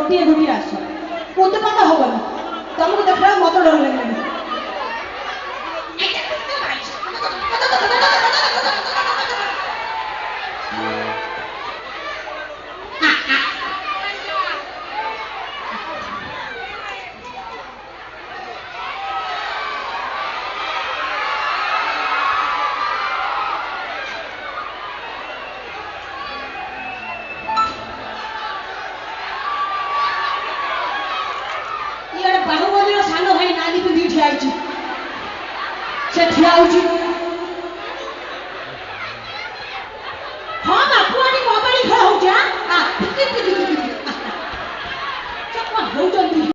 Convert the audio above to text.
गोटे गोटे आस उत्पात हबनी तुमको देखला मत डर लगे बाहुबली सान भाई नानी पिंधि ठिया से ठिया हाँ बापुआनी कबाड़ी खेल हो